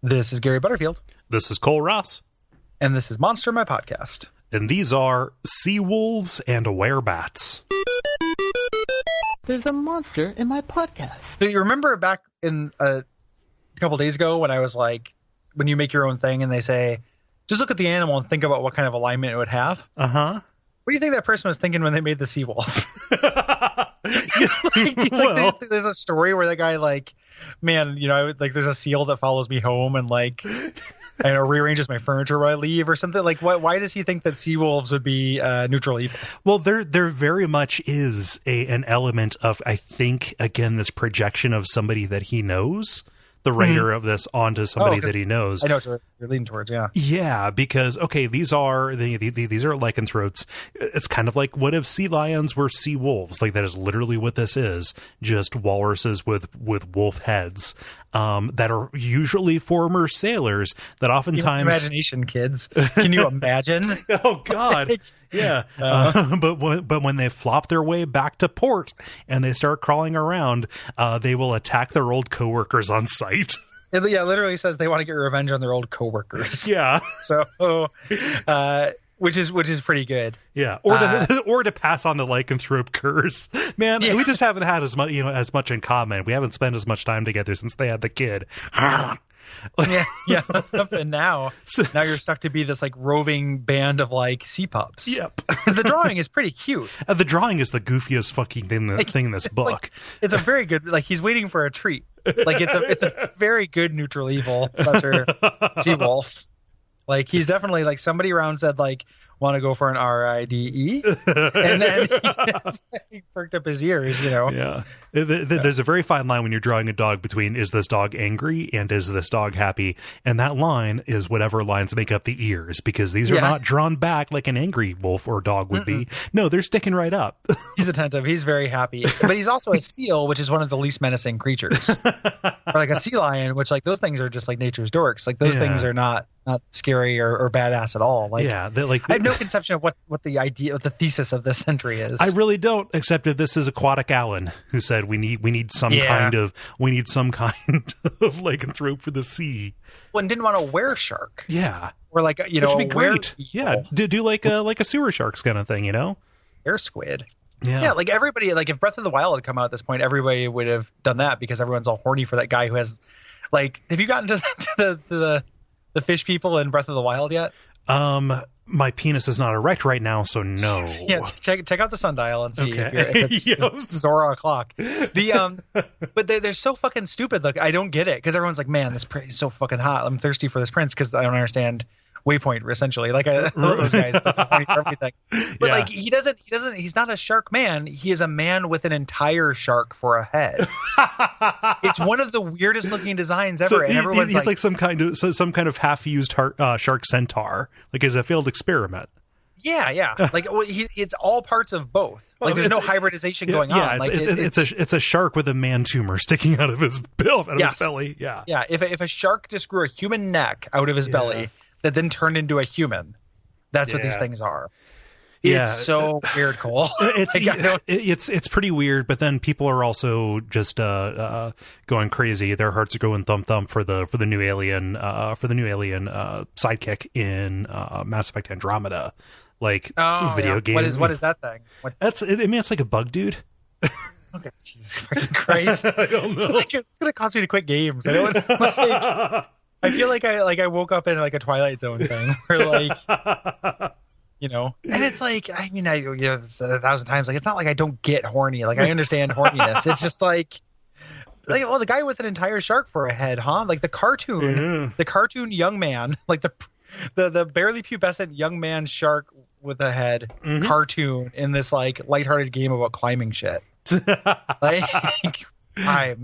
This is Gary Butterfield. This is Cole Ross. And this is Monster, my podcast. And these are Seawolves and Werebats. There's a monster in my podcast. So you remember back in a couple days ago when I was like, when you make your own thing and they say, just look at the animal and think about what kind of alignment it would have? Uh-huh. What do you think that person was thinking when they made the Seawolf? There's a story where that guy like, man, you know, like there's a seal that follows me home and like, I know, rearranges my furniture when I leave or something. Like, why does he think that Seawolves would be neutral evil? Well, there very much is an element of, I think, again, this projection of somebody that he knows. The writer of this onto somebody that he knows. I know what you're leaning towards, yeah. Yeah, because, okay, these are lycanthropes. It's kind of like, what if sea lions were sea wolves? Like, that is literally what this is. Just walruses with wolf heads that are usually former sailors that oftentimes... Imagination, kids. Can you imagine? Oh, God. Yeah. But when they flop their way back to port and they start crawling around, they will attack their old coworkers on site. It literally says they want to get revenge on their old coworkers. Yeah. So, which is pretty good. Yeah. Or to pass on the lycanthrope curse. Man, we just haven't had as much in common. We haven't spent as much time together since they had the kid. yeah. And now you're stuck to be this like roving band of like sea pups. Yep. The drawing is pretty cute. The drawing is the goofiest fucking thing in this book. Like, it's a very good, like he's waiting for a treat. Like it's a very good neutral evil. That's her Seawolf. Like he's definitely like somebody around said like, want to go for an RIDE, and then he perked up his ears, you know. Yeah. There's a very fine line when you're drawing a dog between is this dog angry and is this dog happy, and that line is whatever lines make up the ears, because these are not drawn back like an angry wolf or dog would be. No, they're sticking right up. He's attentive. He's very happy, but he's also a seal, which is one of the least menacing creatures. Or like a sea lion, which like those things are just like nature's dorks. Like those things are not scary or badass at all. Like I have no conception of what the idea, what the thesis of this entry is. I really don't, except if this is Aquatic Alan who said we need some kind of lycanthrope for the sea. Well, and didn't want to wear shark. Yeah. Or like, you know, which would be great. Yeah. Do like a sewer sharks kind of thing, you know? Air squid. Yeah. Like everybody, like if Breath of the Wild had come out at this point, everybody would have done that because everyone's all horny for that guy who has, like, have you gotten to the fish people in Breath of the Wild yet? My penis is not erect right now, so no. Yeah, check out the sundial and see if Yes. it's Zora o'clock. But they're so fucking stupid. Like I don't get it because everyone's like, man, this prince is so fucking hot. I'm thirsty for this prince because I don't understand Waypoint essentially. Like I love those guys for everything. But like he's not a shark man. He is a man with an entire shark for a head. It's one of the weirdest looking designs ever. So and everyone's he's like some kind of half-used shark centaur, like as a failed experiment. Yeah. Like it's all parts of both. Like there's no hybridization going on. Like it's a shark with a man tumor sticking out of his belly. Yeah. Yeah. If a shark just grew a human neck out of his belly that then turned into a human, that's what these things are. It's so weird, Cole. It's pretty weird, but then people are also just going crazy. Their hearts are going thump thump for the new alien sidekick in Mass Effect Andromeda, like video game. What is that thing? It's like a bug dude. Okay, Jesus fucking Christ! I don't know. Like, it's gonna cost me to quit games. I don't. I feel like I woke up in like a Twilight Zone thing where like. You know, and it's like, I mean, I've said 1,000 times, like, it's not like I don't get horny. Like, I understand horniness. It's just like, well, the guy with an entire shark for a head, huh? Like the cartoon young man, like the barely pubescent young man shark with a head cartoon in this like lighthearted game about climbing shit. Like, I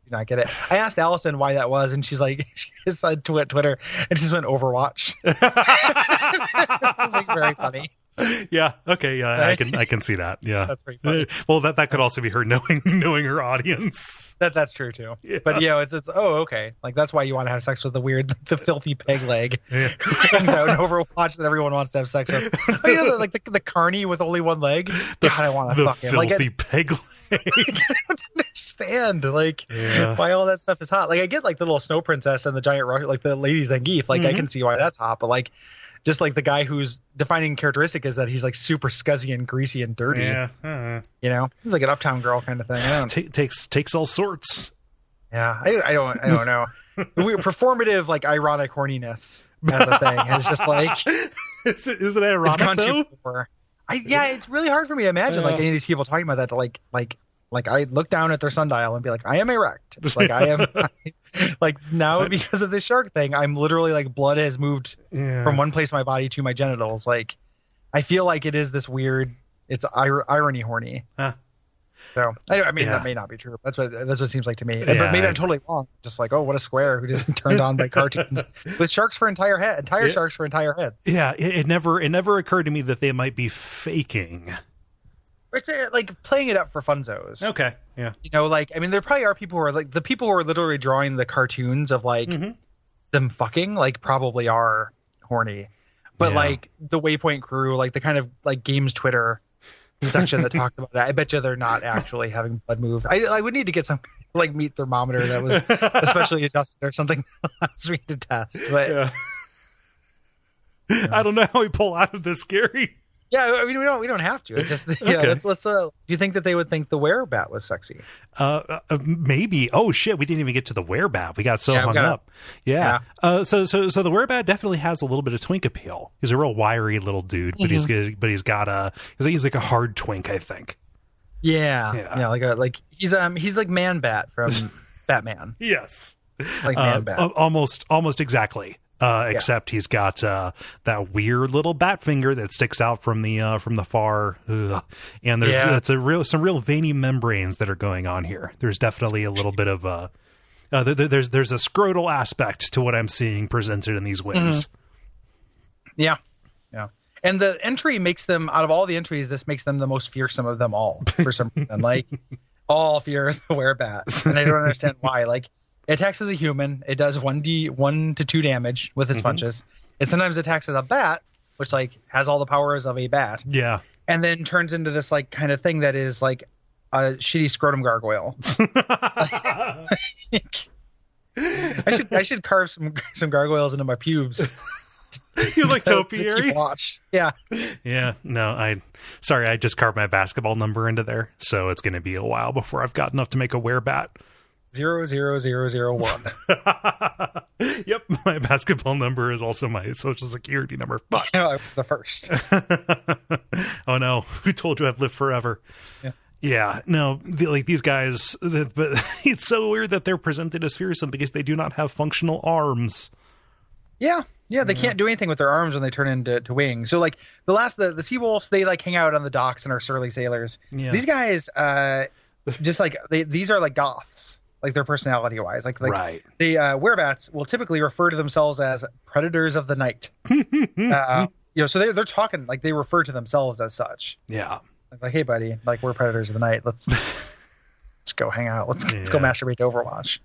do not get it. I asked Allison why that was, and she's like, she just said Twitter, and she just went Overwatch. It was like very funny. Yeah. Okay. Yeah. I can see that. Yeah. That's pretty funny. Well, that could also be her knowing her audience. That's true too. Yeah. But it's okay. Like that's why you want to have sex with the filthy peg leg Yeah. who hangs out in Overwatch that everyone wants to have sex with. Like the carny with only one leg. God, I want to fuck him. Like filthy peg leg. I don't understand why all that stuff is hot. Like I get like the little snow princess and the giant rock, like the lady Zangief. Like I can see why that's hot, but like just like the guy whose defining characteristic is that he's like super scuzzy and greasy and dirty. Yeah. He's like an uptown girl kind of thing. Takes all sorts. Yeah, I don't know. Weird performative, like ironic horniness as a thing. It's just like is it ironic it's gone though? too far. It's really hard for me to imagine like any of these people talking about that. To like I look down at their sundial and be like, I am erect. It's like I am like now because of this shark thing, I'm literally like blood has moved from one place in my body to my genitals. Like I feel like it is this weird. It's irony horny. Huh. So I mean that may not be true. That's what it seems like to me. But maybe I'm totally wrong. Just like, oh, what a square who isn't turned on by cartoons with sharks for entire sharks for entire heads. Yeah, it never occurred to me that they might be faking. It's like playing it up for funzos. Okay, yeah. Like I mean, there probably are people who are like the people who are literally drawing the cartoons of like them fucking like probably are horny, but like the Waypoint crew, like the kind of like games Twitter section that talks about it, I bet you they're not actually having blood move. I would need to get some like meat thermometer that was especially adjusted or something that allows me to test. But I don't know how we pull out of this, Gary. Yeah, I mean we don't have to. It's just okay. Let's do you think that they would think the Werebat was sexy? Maybe. Oh shit, we didn't even get to the Werebat. We got so hung up. Yeah. So the Werebat definitely has a little bit of twink appeal. He's a real wiry little dude, but he's good. But he's like a hard twink, I think. Yeah. Like he's like Man Bat from Batman. Yes. Like Man Bat. Almost exactly. Except he's got that weird little bat finger that sticks out from the far, and there's some real veiny membranes that are going on here. There's definitely a little bit of there's a scrotal aspect to what I'm seeing presented in these wings. Yeah. And the entry makes them, out of all the entries, this makes them the most fearsome of them all for some reason. Like all fear the Werebat, and I don't understand why. Like. It attacks as a human. It does 1 to 2 damage with its punches. It sometimes attacks as a bat, which like has all the powers of a bat. Yeah. And then turns into this like kind of thing that is like a shitty scrotum gargoyle. I should carve some gargoyles into my pubes. You like topiary? Watch. Yeah. Yeah. No, I just carved my basketball number into there, so it's going to be a while before I've got enough to make a Werebat. 00001. Yep, my basketball number is also my social security number. Fuck. I was the first. Oh no, who told you I've lived forever? Yeah, no, these guys, but it's so weird that they're presented as fearsome because they do not have functional arms. Yeah, they can't do anything with their arms when they turn into wings. So like the Seawolves, they like hang out on the docks and are surly sailors. Yeah. These guys, just like these are like goths. Like their personality wise, like right. The Werebats will typically refer to themselves as predators of the night. So they're talking like they refer to themselves as such. Yeah. Like, hey buddy, like we're predators of the night. Let's go hang out. Let's go masturbate to Overwatch.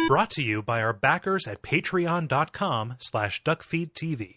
Brought to you by our backers at patreon.com/duckfeed.tv.